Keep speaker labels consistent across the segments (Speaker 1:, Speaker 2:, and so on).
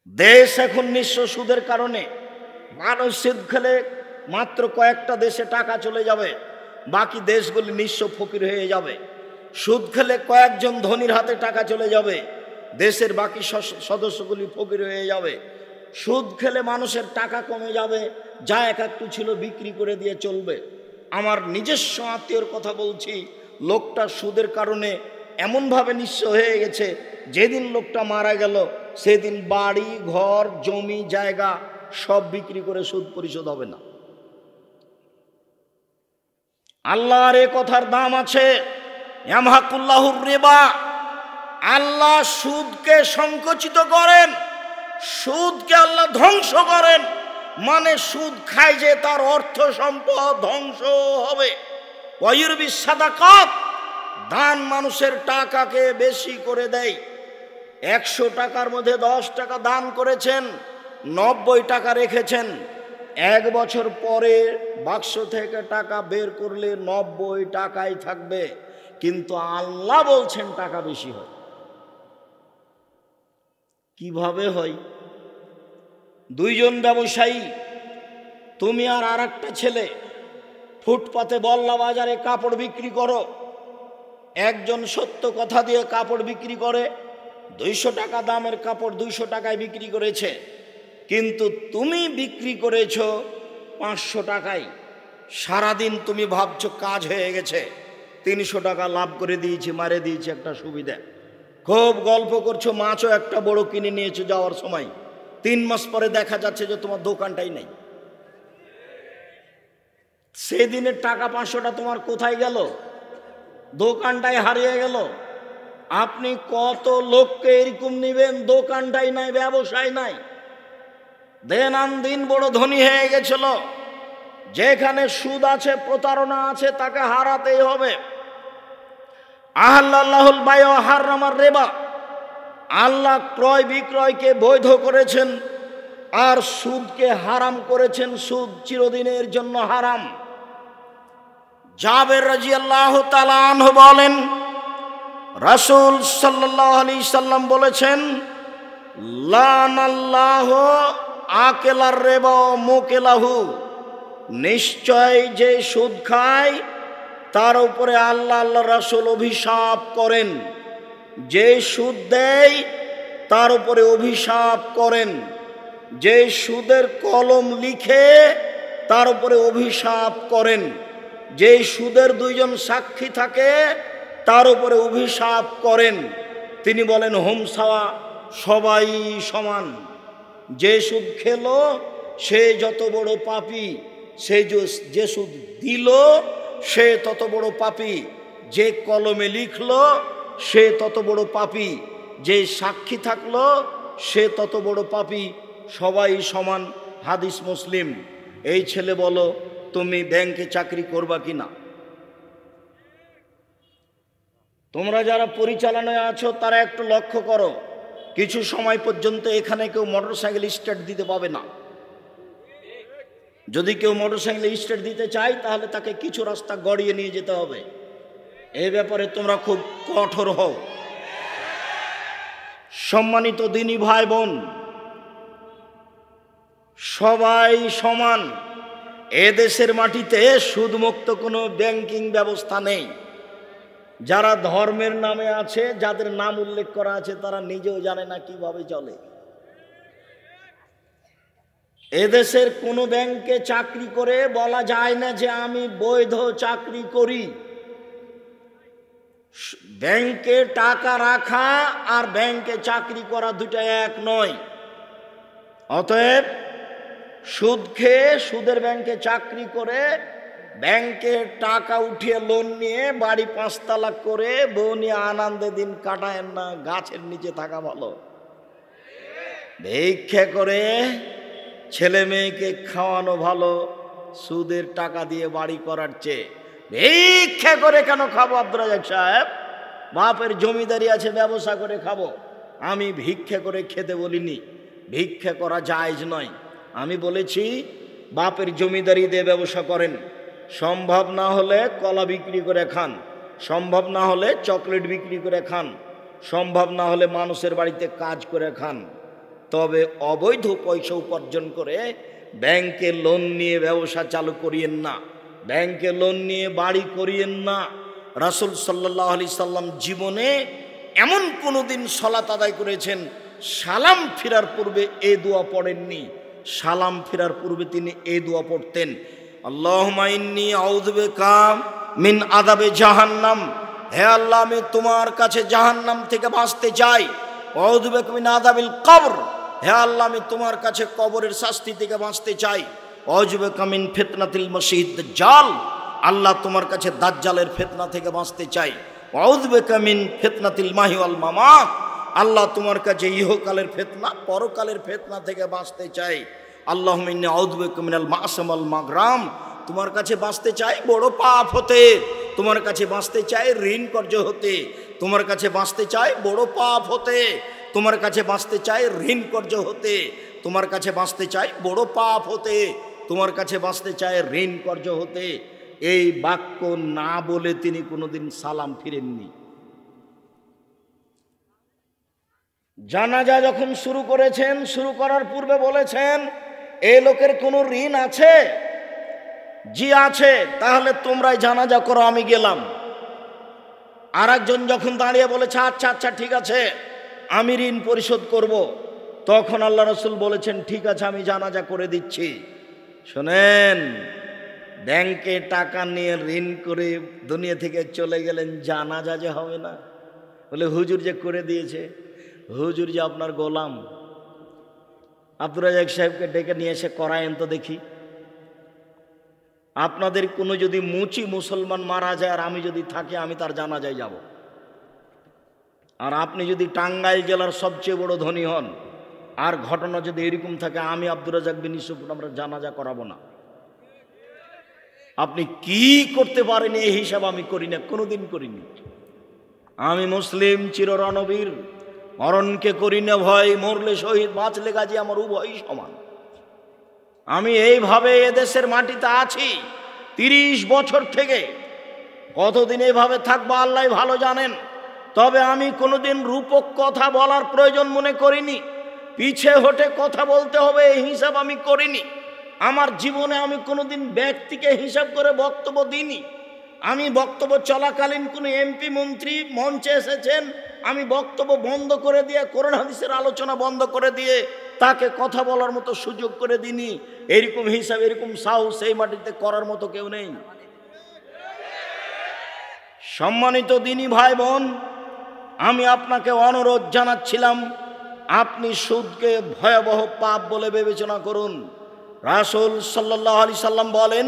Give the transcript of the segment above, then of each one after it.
Speaker 1: দেশ এখন নিঃস্ব সুদের কারণে। মানুষ সুদ খেলে মাত্র কয়েকটা দেশে টাকা চলে যাবে, বাকি দেশগুলি নিঃস্ব ফকির হয়ে যাবে। সুদ খেলে কয়েকজন ধনীর হাতে টাকা চলে যাবে, দেশের বাকি সদস্যগুলি ফকির হয়ে যাবে। সুদ খেলে মানুষের টাকা কমে যাবে, যা একটু ছিল বিক্রি করে দিয়ে চলবে। আমার নিজস্ব আত্মীয়র কথা বলছি, লোকটা সুদের কারণে এমনভাবে নিঃস্ব হয়ে গেছে, যেদিন লোকটা মারা গেল সেদিন বাড়ি ঘর জমি জায়গা সব বিক্রি করে সুদ পরিশোধ হবে না। আল্লাহর এ কথার দাম আছে, ইয়ামহাকুল্লাহুর রিবা। আল্লাহ সুদকে সংকুচিত করেন, সুদকে আল্লাহ ধ্বংস করেন। মানে সুদ খায় যে তার অর্থ সম্পদ ধ্বংস হবে। ওয়ায়ুরবি সাদাকাত, দান মানুষের টাকাকে বেশি করে দেয়। 100 টাকার মধ্যে 10 টাকা দান করেছেন, 90 টাকা রেখেছেন। 1 বছর পরে বাক্স থেকে টাকা বের করলে 90 টাকাই থাকবে, কিন্তু আল্লাহ বলছেন টাকা বেশি হয়। কিভাবে হয়? 2 জন ব্যবসায়ী, তুমি আর আরেকটা ছেলে ফুটপাতে বল্লা বাজারে কাপড় বিক্রি করো। একজন সত্য কথা দিয়ে কাপড় বিক্রি করে, 200 টাকা দামের কাপড় 200 টাকায় বিক্রি করেছে, কিন্তু তুমি বিক্রি করেছো 500 টাকায়। সারাদিন তুমি ভাবছো কাজ হয়ে গেছে, 300 টাকা লাভ করে দিয়েছি, মারে দিয়েছি একটা সুবিধা। খুব গল্প করছো, মাছও একটা বড় কিনে নিয়েছো যাওয়ার সময়। 3 মাস পরে দেখা যাচ্ছে যে তোমার দোকানটাই নেই। সেদিনের টাকা 500টা তোমার কোথায় গেল? দোকানটাই হারিয়ে গেল। আপনি কত লোককে এরকম নিবেন, দোকানটাই নাই, ব্যবসায় নাই, দিন আন দিন বড় ধনী হয়ে গেছিল। যেখানে সুদ আছে প্রতারণা আছে তাকে হারাতেই হবে। আহাল্লাহুল বায় ওয়া হারামার রিবা, আল্লাহ ক্রয় বিক্রয়কে বৈধ করেছেন আর সুদকে হারাম করেছেন। সুদ চিরদিনের জন্য হারাম। জাবের রাদিয়াল্লাহু তাআলা আনহু বলেন, রাসূল সাল্লাল্লাহু আলাইহি সাল্লাম বলেছেন, লানাল্লাহু আকেলার রিবা ওয়া মুকিলাহু, নিশ্চয় যে সুদ খায় তার উপরে আল্লাহ আল্লাহ রাসূল অভিশাপ করেন। যে সুদ দেয় তার উপরে অভিশাপ করেন। যে সুদের কলম লিখে তার উপরে অভিশাপ করেন। যে সুদের 2 জন সাক্ষী থাকে তার উপরে অভিশাপ করেন। তিনি বলেন, হোম সাওয়া, সবাই সমান। যে সুদ খেলো সে যত বড় পাপী, সে যে সুদ দিল সে তত বড় পাপী, যে কলমে লিখলো সে তত বড় পাপী, যে সাক্ষী থাকলো সে তত বড় পাপী। সবাই সমান। হাদিস মুসলিম। এই ছেলে বলো, তুমি ব্যাংকে চাকরি করবা কিনা? তোমরা যারা পরিচালনায় আছো তারা একটু লক্ষ্য করো, কিছু সময় পর্যন্ত এখানে কেউ মোটরসাইকেল স্টার্ট দিতে পাবে না। যদি কেউ মোটরসাইকেল স্টার্ট দিতে চায় তাহলে তাকে কিছু রাস্তা গড়িয়ে নিয়ে যেতে হবে। এই ব্যাপারে তোমরা খুব কঠোর হও। সম্মানিত দিনী ভাই বোন, সবাই সমান। এদেশের মাটিতে সুদমুক্ত কোনো ব্যাংকিং ব্যবস্থা নেই। যারা ধর্মের নামে আছে, যাদের নাম উল্লেখ করা আছে, তারা নিজেও জানে না কিভাবে চলে। এদেশের কোনো ব্যাংকে চাকরি করে বলা যায় না যে আমি বৈধ চাকরি করি। ব্যাংকে টাকা রাখা আর ব্যাংকে চাকরি করা দুটা এক নয়। অতএব সুদ খেয়ে সুদের ব্যাংকে চাকরি করে ব্যাংকে টাকা উঠিয়ে লোন নিয়ে বাড়ি 5 তলা করে বউ নিয়ে আনন্দে দিন কাটায়েন না, গাছের নিচে থাকা ভালো। ভিক্ষা করে ছেলে মেয়েকে খাওয়ানো ভালো সুদের টাকা দিয়ে বাড়ি করার চেয়ে। ভিক্ষা করে কেন খাবো আব্দুর রাজ্জাক সাহেব? বাপের জমিদারি আছে, ব্যবসা করে খাবো। আমি ভিক্ষা করে খেতে বলিনি, ভিক্ষা করা জায়েজ নয়। আমি বলেছি বাপের জমিদারি দিয়ে ব্যবসা করেন, সম্ভব না হলে কলা বিক্রি করে খান, সম্ভব না হলে চকলেট বিক্রি করে খান, সম্ভব না হলে মানুষের বাড়িতে কাজ করে খান। তবে অবৈধ পয়সা উপার্জন করে ব্যাংকে লোন নিয়ে ব্যবসা চালু করিয়েন না, ব্যাংকে লোন নিয়ে বাড়ি করিয়েন না। রাসূল সাল্লাল্লাহু আলাইহি সাল্লাম জীবনে এমন কোনো দিন সালাত আদায় করেছেন সালাম ফিরার পূর্বে এই দোয়া পড়েননি। সালাম ফিরার পূর্বে তিনি এই দোয়া পড়তেন, আল্লাহুম্মা ইন্নী আউযু বিকা মিন আযাবে জাহান্নাম, হে আল্লাহ আমি তোমার কাছে জাহান্নাম থেকে বাঁচতে চাই। আউযু বিকা মিন আযাবিল কবর, হে আল্লাহ আমি তোমার কাছে কবরের শাস্তি থেকে বাঁচতে চাই। আউযু বিকা মিন ফিতনাতিল মাসীহিদ দাজ্জাল, আল্লাহ তোমার কাছে দাজ্জালের ফিতনা থেকে বাঁচতে চাই। আউযু বিকা মিন ফিতনাতিল মাহি ওয়াল মামাত, আল্লাহ তোমার কাছে ইহকালের ফিতনা পরকালের ফিতনা থেকে বাঁচতে চাই। আল্লাহুম্মা ইন্নী আউযু বিকা মিনাল মা'সাম ওয়াল মাগরাম, তোমার কাছে বাঁচতে চাই বড় পাপ হতে, তোমার কাছে বাঁচতে চাই ঋণ কর্য হতে, তোমার কাছে বাঁচতে চাই বড় পাপ হতে, তোমার কাছে বাঁচতে চাই ঋণ কর্য হতে, তোমার কাছে বাঁচতে চাই বড় পাপ হতে, তোমার কাছে বাঁচতে চাই ঋণ কর্য হতে। এই বাক্য না বলে তিনি কোনোদিন সালাম ফিরেননি। জানাজা যখন শুরু করেছেন, শুরু করার পূর্বে বলেছেন এই লোকের কোনো ঋণ আছে? জি আছে, তাহলে তোমরাই জানাজা করো, আমি গেলাম। আর একজন যখন দাঁড়িয়ে বলেছে আচ্ছা আচ্ছা ঠিক আছে আমি ঋণ পরিশোধ করব, তখন আল্লাহ রাসূল বলেছেন ঠিক আছে আমি জানাজা করে দিচ্ছি। শোনেন, ব্যাংকে টাকা নিয়ে ঋণ করে দুনিয়া থেকে চলে গেলেন, জানাজা যে হবে না? বলে হুজুর যে করে দিয়েছে, হুজুর যে আপনার গোলাম। আব্দুর রাজ্জাক সাহেবকে ডেকে নিয়ে এসে করায়েন তো দেখি। আপনাদের কোনো যদি মুচি মুসলমান মারা যায় আর আমি যদি থাকি, আমি তার জানাজায় যাব। আর আপনি যদি টাঙ্গাইল জেলার সবচেয়ে বড় ধনী হন আর ঘটনা যদি এরকম থাকে, আমি আব্দুর রাজ্জাক বিন ইউসুফ আমরা জানাজা করাবো না। আপনি কি করতে পারেন এই হিসাব আমি করি না, কোনোদিন করিনি। আমি মুসলিম চির রণবীর, মরণকে করি না ভয়, মরলে শহীদ বাঁচলে গাজী আমার উভয়ই সমান। আমি এইভাবে এদেশের মাটিতে আছি 30 বছর থেকে, কতদিন এইভাবে থাকবো আল্লাহ ভালো জানেন। তবে আমি কোনোদিন রূপক কথা বলার প্রয়োজন মনে করিনি, পিছে হটে কথা বলতে হবে এই হিসাব আমি করিনি। আমার জীবনে আমি কোনোদিন ব্যক্তিকে হিসাব করে বক্তব্য দিইনি। আমি বক্তব্য চলাকালীন কোনো এমপি মন্ত্রী মঞ্চে এসেছেন, আমি বক্তব্য বন্ধ করে দিয়ে কোরআন হাদিসের আলোচনা বন্ধ করে দিয়ে তাকে কথা বলার মতো সুযোগ করে দিইনি। এরকম হিসাব, এরকম সাহস এই মাটিতে করার মতো কেউ নেই। সম্মানিত দিনী ভাই বোন, আমি আপনাকে অনুরোধ জানাচ্ছিলাম আপনি সুদকে ভয়াবহ পাপ বলে বিবেচনা করুন। রাসূল সাল্লাল্লাহু আলাইহি সাল্লাম বলেন,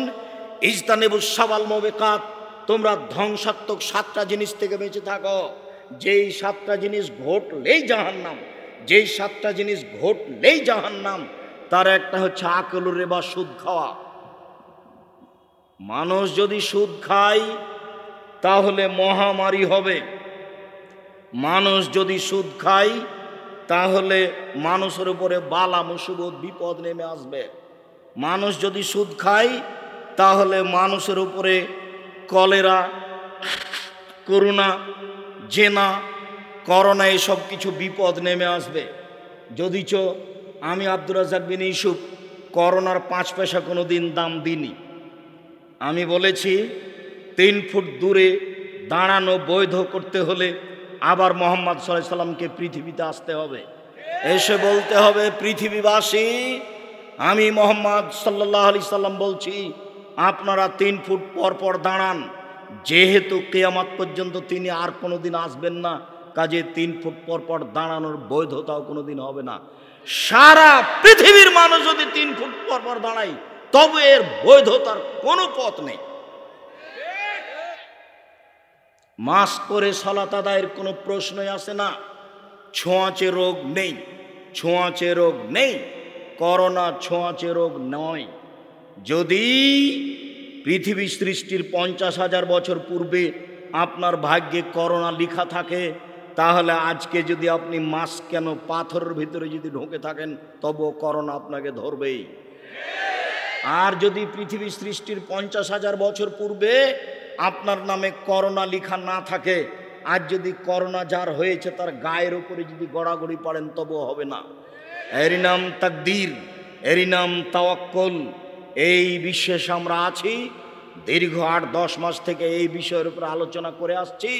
Speaker 1: ইজতানিবুস সাবাল মুবিকাত, তোমরা ধ্বংসাত্মক 7টা জিনিস থেকে বেঁচে থাকো। যেই 7টা জিনিস ঘটলেই জাহান্নাম, যেই 7টা জিনিস ঘটলেই জাহান্নাম, তার একটা হচ্ছে আকলুর রিবা, সুদ খাওয়া। মানুষ যদি সুদ খায় তাহলে মহামারী হবে। মানুষ যদি সুদ খায় তাহলে মানুষের উপরে বালা মুসিবত বিপদ নেমে আসবে। মানুষ যদি সুদ খায় তাহলে মানুষের উপরে কলেরা, করোনা, জেনা, করোনা এসব কিছু বিপদ নেমে আসবে। যদিচ আমি আব্দুর রাজ্জাক বিন ইউসুফ করোনার 5 পয়সা কোনো দিন দাম দিইনি। আমি বলেছি 3 ফুট দূরে দাঁড়ানো বৈধ করতে হলে আবার মোহাম্মদ সাল্লাল্লাহু আলাইহি সাল্লামকে পৃথিবীতে আসতে হবে, এসে বলতে হবে পৃথিবীবাসী আমি মোহাম্মদ সাল্লাল্লাহু আলাইহি সাল্লাম বলছি আপনারা 3 ফুট পর পর দাঁড়ান। যেহেতু কিয়ামত পর্যন্ত তিনি আর কোনোদিন আসবেন না, কাজে 3 ফুট পর পর দাঁড়ানোর বৈধতাও কোনোদিন হবে না। সারা পৃথিবীর মানুষ যদি 3 ফুট পর পর দাঁড়ায় তবে এর বৈধতার কোনো পথ নেই। মাস্ক পরে সালাত আদায়ের কোনো প্রশ্নই আসে না। ছোঁয়াচে রোগ নেই, ছোঁয়াচে রোগ নেই, করোনা ছোঁয়াচে রোগ নয়। যদি পৃথিবী সৃষ্টির 50,000 বছর পূর্বে আপনার ভাগ্যে করোনা লেখা থাকে, তাহলে আজকে যদি আপনি মাস্ক কেন পাথরের ভিতরে যদি ঢুকে থাকেন তবুও করোনা আপনাকে ধরবেই। আর যদি পৃথিবী সৃষ্টির 50,000 বছর পূর্বে আপনার নামে করোনা লেখা না থাকে, আজ যদি করোনা যার হয়েছে তার গায়ের উপরে যদি গড়াগড়ি পড়েন তবুও হবে না। এরই নাম তাকদীর, এরই নাম তাওয়াক্কুল। এই বিশ্বাসে আমরা আছি, দীর্ঘ ৮-১০ মাস থেকে এই বিষয়ের উপর আলোচনা করে আসছি।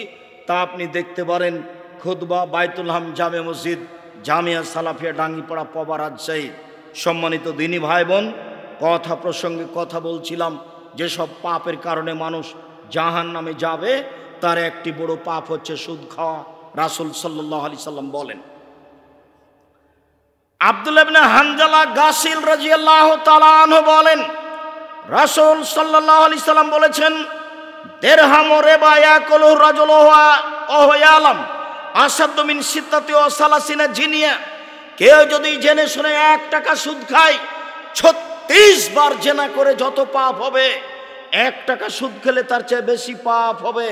Speaker 1: তা আপনি দেখতে পারেন খুতবা বাইতুল হাম জামে মসজিদ, জামিয়া সালাফিয়া, ডাঙ্গিপাড়া, পবা, রাজশাহী। সম্মানিত দিনী ভাই বোন, কথা প্রসঙ্গে কথা বলছিলাম, যেসব পাপের কারণে মানুষ জাহান নামে যাবে তার একটি বড় পাপ হচ্ছে সুদ খাওয়া। রাসূল সাল্লাল্লাহু আলাইহি সাল্লাম বলেন, আব্দুল্লাহ ইবনে হানজালা গাসিল রাদিয়াল্লাহু তাআলা আনহু বলেন, রাসূল সাল্লাল্লাহু আলাইহি সাল্লাম বলেছেন, দিরহাম রিবা ইয়াকুলু রাজুলু ওয়া হুয়া ইয়ালাম আসাদ্দু মিন সিত্তাতি ওয়া সালাসিনা জিনিয়া। কেউ যদি জেনে শুনে 1 টাকা সুদ খায়, 36 বার জেনা করে যত পাপ হবে, 1 টাকা সুদ খেলে তার চেয়ে বেশি পাপ হবে।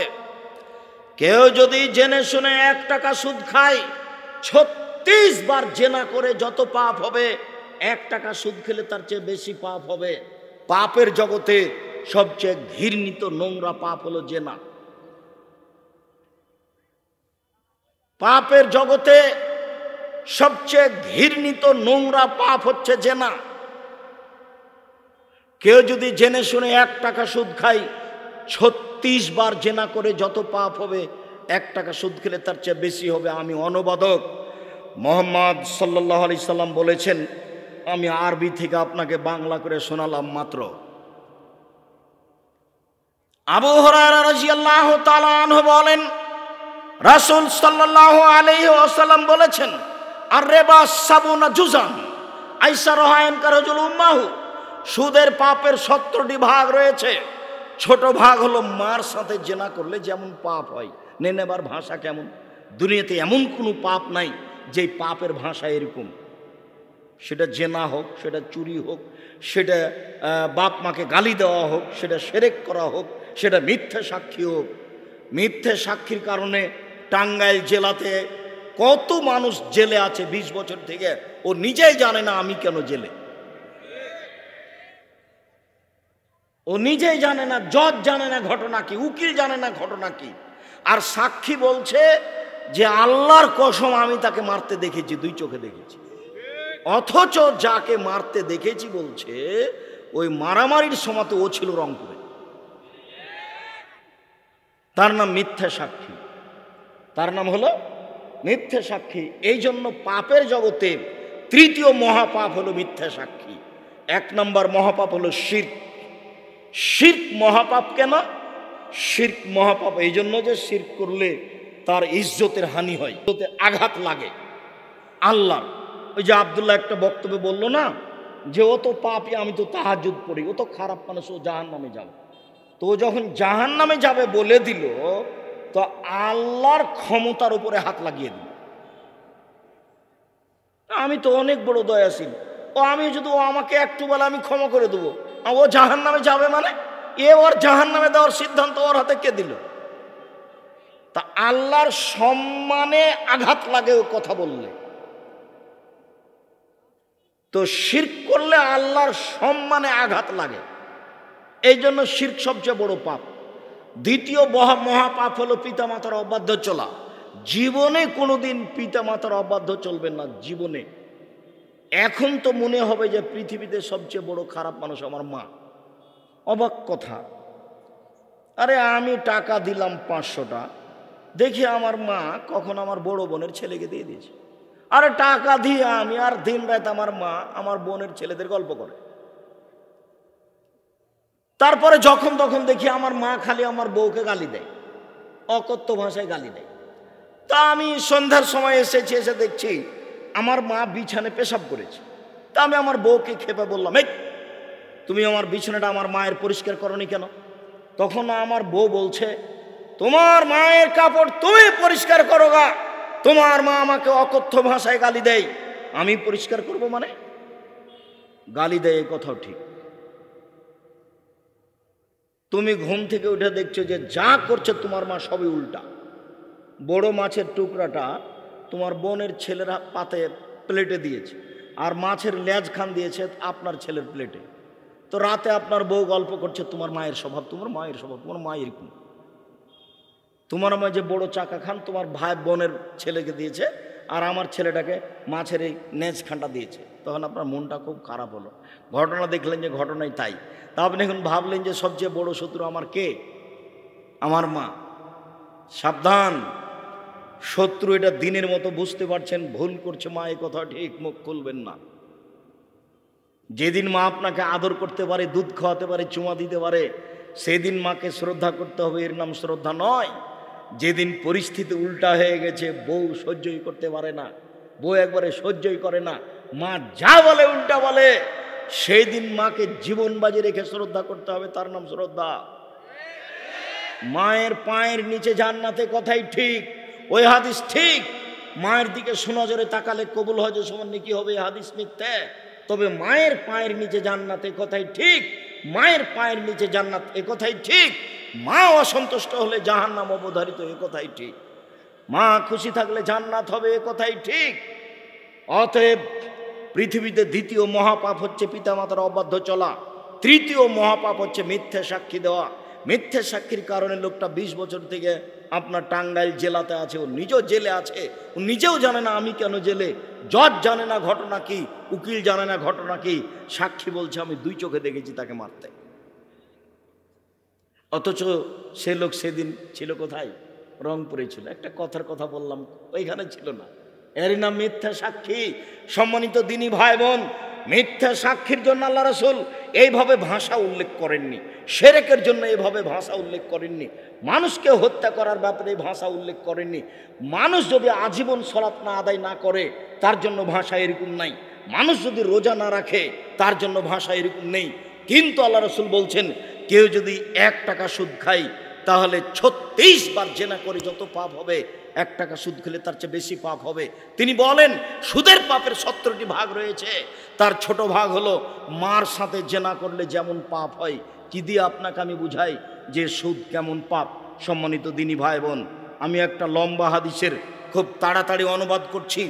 Speaker 1: কেউ যদি জেনে শুনে 1 টাকা সুদ খায়, 36 বার জেনা করে যত পাপ হবে, 1 টাকা সুদ খেলে তার চেয়ে বেশি পাপ হবে। পাপের জগতে সবচেয়ে ঘৃণিত নোংরা পাপ হলো জেনা। পাপের জগতে সবচেয়ে ঘৃণিত নোংরা পাপ হচ্ছে জেনা। কেউ যদি জেনে শুনে 1 টাকা সুদ খায়, 36 বার জেনা করে যত পাপ হবে, 1 টাকা সুদ খেলে তার চেয়ে বেশি হবে। আমি অনুবাদক, মুহাম্মদ সাল্লাল্লাহু আলাইহি সাল্লাম বলেছেন, আমি আরবি থেকে আপনাকে বাংলা করে শোনালাম মাত্র। আবু হুরায়রা রাদিয়াল্লাহু তাআলা আনহু বলেন, রাসূল সাল্লাল্লাহু আলাইহি ওয়াসাল্লাম বলেছেন, আর রিবা সাবুনা জুজান আইসারুহা ইনকারাজুল উম্মাহু। সুদের পাপের 17টি ভাগ রয়েছে। ছোট ভাগ হলো মার সাথে জেনা করলে যেমন পাপ হয়। নেবার ভাষা কেমন? দুনিয়াতে এমন কোনো পাপ নাই যে পাপের ভাষা এরকম। সেটা জেনা হোক, সেটা চুরি হোক, সেটা বাপ মাকে গালি দেওয়া হোক, সেটা শিরক করা হোক, সেটা মিথ্যা সাক্ষী হোক। মিথ্যা সাক্ষীর কারণে টাঙ্গাইল জেলাতে কত মানুষ জেলে আছে 20 বছর থেকে, ও নিজেই জানে না আমি কেন জেলে। ও নিজেই জানে না, জজ জানে না ঘটনা কি, উকিল জানে না ঘটনা কি। আর সাক্ষী বলছে যে আল্লাহর কসম আমি তাকে মারতে দেখেছি, 2 চোখে দেখেছি। অথচ যাকে মারতে দেখেছি বলছে ওই মারামারির সময় ও ছিল রংপুরে। তার নাম মিথ্যা সাক্ষী, তার নাম হলো মিথ্যা সাক্ষী। এই জন্য পাপের জগতে 3য় মহাপাপ হলো মিথ্যা সাক্ষী। 1 নম্বর মহাপাপ হলো শিরক। শিরক মহাপাপ কেন? শিরক মহাপাপ এই জন্য যে শিরক করলে তার ইজ্জতের হানি হয়, ইজ্জতে আঘাত লাগে আল্লাহর। ওই যে আব্দুল্লাহ একটা বক্তব্যে বললো না যে ও তো পাপী, আমি তো তাহাজ্জুদ পড়ি, ও তো খারাপ মানুষ, ও জাহান্নামে যাবে। তো যখন জাহান্নামে যাবে বলে দিল, তো আল্লাহর ক্ষমতার উপরে হাত লাগিয়ে দিল। আমি তো অনেক বড় দয়াশীল, ও আমি যদি ও আমাকে একটু বলে আমি ক্ষমা করে দেবো, ও জাহান্নামে যাবে মানে ওর জাহান্নামে দেওয়ার সিদ্ধান্ত ওর হাতে কে দিল? তা আল্লাহর সম্মানে আঘাত লাগে ও কথা বললে। তো শিরক করলে আল্লাহর সম্মানে আঘাত লাগে, এই জন্য শিরক সবচেয়ে বড় পাপ। 2য় মহাপাপ হলো পিতামাতার অবাধ্য চলা। জীবনে কোনোদিন পিতামাতার অবাধ্য চলবেন না, জীবনে। এখন তো মনে হবে যে পৃথিবীতে সবচেয়ে বড় খারাপ মানুষ আমার মা। অবাক কথা, আরে আমি টাকা দিলাম 500টা, দেখি আমার মা কখন আমার বড় বোনের ছেলেকে দিয়ে দিয়েছে। আরে টাকা দিয়ে আমি আর দিন রাত আমার মা আমার বোনের ছেলেদের গল্প করে। তারপরে যখন তখন দেখি আমার মা খালি আমার বউকে গালি দেয়, অকথ্য ভাষায় গালি দেয়। তা আমি সন্ধ্যার সময় এসেছি, এসে দেখছি আমার মা বিছানে পেশাব করেছে। তা আমি আমার বউকে খেপে বললাম, এই তুমি আমার বিছানাটা আমার মায়ের পরিষ্কার করনি কেন? তখন আমার বউ বলছে, তোমার মায়ের কাপড় তুমি পরিষ্কার করো গা, তোমার মা আমাকে অকথ্য ভাষায় গালি দেয়, আমি পরিষ্কার করব মানে? গালি দেয় এই কথাও ঠিক। তুমি ঘুম থেকে উঠে দেখছো যে যা করছে তোমার মা সবই উল্টা। বড় মাছের টুকরাটা তোমার বোনের ছেলেরা পাতে প্লেটে দিয়েছে, আর মাছের লেজ খান দিয়েছে আপনার ছেলের প্লেটে। তো রাতে আপনার বউ গল্প করছে তোমার মায়ের স্বভাব, তোমার মায়ের স্বভাব, তোমার মা এরকম। তোমার মা যে বড় চাকা খান তোমার ভাই বোনের ছেলেকে দিয়েছে, আর আমার ছেলেটাকে মাছের এই নেজখানটা দিয়েছে, তখন আপনার মনটা খুব খারাপ হলো। ঘটনা দেখলেন যে ঘটনাই তাই। তা আপনি এখন ভাবলেন যে সবচেয়ে বড় শত্রু আমার কে? আমার মা। সাবধান, শত্রু এটা দিনের মতো বুঝতে পারছেন ভুল করছে মা, এই কথা ঠিক মুখ খুলবেন না। যেদিন মা আপনাকে আদর করতে পারে, দুধ খাওয়াতে পারে, চুমা দিতে পারে, সেদিন মাকে শ্রদ্ধা করতে হবে, এর নাম শ্রদ্ধা নয়। যেদিন পরিস্থিতি উল্টা হয়ে গেছে, বউ সহ্যই করতে পারে না, বউ একবারে সহ্যই করে না, মা যা বলে উল্টা বলে, সেই দিন মাকে জীবন বাজি রেখে শ্রদ্ধা করতে হবে, তার নাম শ্রদ্ধা। মায়ের পায়ের নিচে জান্নাতে, কথাই ঠিক, ওই হাদিস ঠিক। মায়ের দিকে সুনজরে তাকালে কবুল হজে সমান নেকি হবে, হাদিস মিথ্যে। তবে মায়ের পায়ের নিচে জান্নাত, এ কথাই ঠিক। মায়ের পায়ের নিচে জান্নাত, এ কথাই ঠিক। মা অসন্তুষ্ট হলে জাহান্নাম অবধারিত, এ কথাই ঠিক। মা খুশি থাকলে জান্নাত হবে, এ কথাই ঠিক। অতএব পৃথিবীতে দ্বিতীয় মহাপাপ হচ্ছে পিতামাতার অবাধ্য চলা। তৃতীয় মহাপাপ হচ্ছে মিথ্যে সাক্ষী দেওয়া। মিথ্যে সাক্ষীর কারণে লোকটা 20 বছর থেকে আপনার টাঙ্গাইল জেলাতে আছে, ও নিজেও জেলে আছে, ও নিজেও জানে না আমি কেন জেলে, জজ জানে না ঘটনা কি, উকিল জানে না ঘটনা কি, সাক্ষী বলছে আমি 2 চোখে দেখেছি তাকে মারতে। অথচ সে লোক সেদিন ছিল কোথায়? রংপুরে ছিল। একটা কথার কথা বললাম, ওইখানে ছিল না। এরই নাম মিথ্যা সাক্ষী। সম্মানিত দিনী ভাই বোন, মিথ্যা সাক্ষীর জন্য আল্লাহ রাসূল এইভাবে ভাষা উল্লেখ করেননি, শিরকের জন্য এইভাবে ভাষা উল্লেখ করেননি, মানুষকে হত্যা করার ব্যাপারে ভাষা উল্লেখ করেননি। মানুষ যদি আজীবন সালাত না আদায় না করে, তার জন্য ভাষা এরকম নাই। মানুষ যদি রোজা না রাখে, তার জন্য ভাষা এরকম নেই। কিন্তু আল্লাহ রাসূল বলছেন, কেউ যদি 1 টাকা সুদ খায়, তাহলে 36 বার জেনা করে যত পাপ হবে, 1 টাকা সুদ খেলে তার চেয়ে বেশি পাপ হবে। তিনি বলেন সুদের পাপের 17টি ভাগ রয়েছে, তার ছোট ভাগ হলো মার সাথে জেনা করলে যেমন পাপ হয়। কি দিয়ে আপনাকে আমি বুঝাই যে সুদ কেমন পাপ? সম্মানিত দিনী ভাই বোন, আমি একটা লম্বা হাদিসের খুব তাড়াতাড়ি অনুবাদ করছি।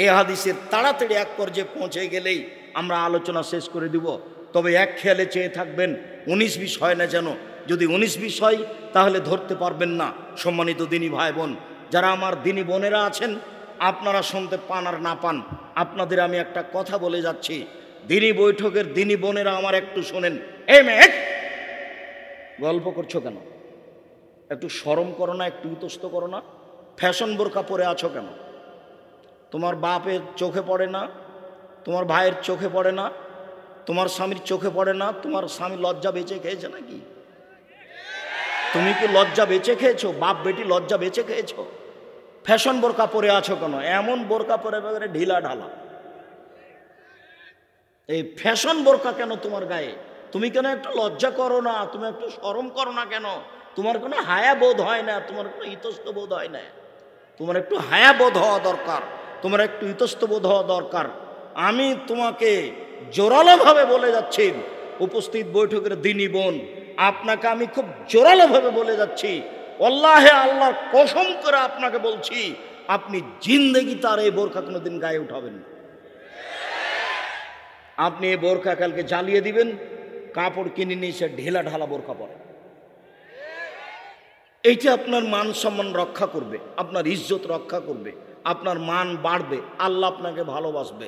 Speaker 1: এই হাদিসের তাড়াতাড়ি এক পর্যায়ে পৌঁছে গেলেই আমরা আলোচনা শেষ করে দিব। তবে এক খেয়ালে চেয়ে থাকবেন 19-20 হয় না যেন। যদি 19-20 হয় তাহলে ধরতে পারবেন না। সম্মানিত দিনী ভাই বোন, যারা আমার দিনী বোনেরা আছেন, আপনারা শুনতে পান আর না পান, আপনাদের আমি একটা কথা বলে যাচ্ছি। দিনী বৈঠকের দিনী বোনেরা আমার একটু শোনেন। এই মেয়ে, গল্প করছো কেন? একটু শরম করো না, একটু ইতস্ত করো না? ফ্যাশন বোরকা পরে আছো কেন? তোমার বাপের চোখে পড়ে না? তোমার ভাইয়ের চোখে পড়ে না? তোমার স্বামীর চোখে পড়ে না? তোমার স্বামী লজ্জা বেঁচে খেয়েছে নাকি? তুমি কি লজ্জা বেঁচে খেয়েছো? বাপ বেটি লজ্জা বেঁচে খেয়েছো? ফ্যাশন বোরকা পরে আছো কেন? এমন বোরকা পরে একেবারে ঢিলা ঢালা। এই ফ্যাশন বোরকা কেন তোমার গায়ে? তুমি কেন একটু লজ্জা করো না? তুমি একটু শরম করো না কেন? তোমার কোনো হায়া বোধ হয় না? তোমার কোনো ইতস্ত বোধ হয় না? তোমার একটু হায়া বোধ হওয়া দরকার, তোমার একটু ইতস্ত বোধ হওয়া দরকার। আমি তোমাকে জোরালোভাবে বলে যাচ্ছি, উপস্থিত বৈঠকের দিনী বোন, আপনাকে আমি খুব জোরালোভাবে বলে যাচ্ছি, আল্লাহে আল্লাহর কসম করে আপনাকে বলছি, আপনি জিন্দেগি তার এই বোরখা কোনোদিন গায়ে উঠাবেন না। আপনি এই বোরখা কালকে জ্বালিয়ে দিবেন, কাপড় কিনে নিয়ে সে ঢেলা ঢালা বোরখা পরে। এইটা আপনার মান সম্মান রক্ষা করবে, আপনার ইজ্জত রক্ষা করবে, আপনার মান বাড়বে, আল্লাহ আপনাকে ভালোবাসবে।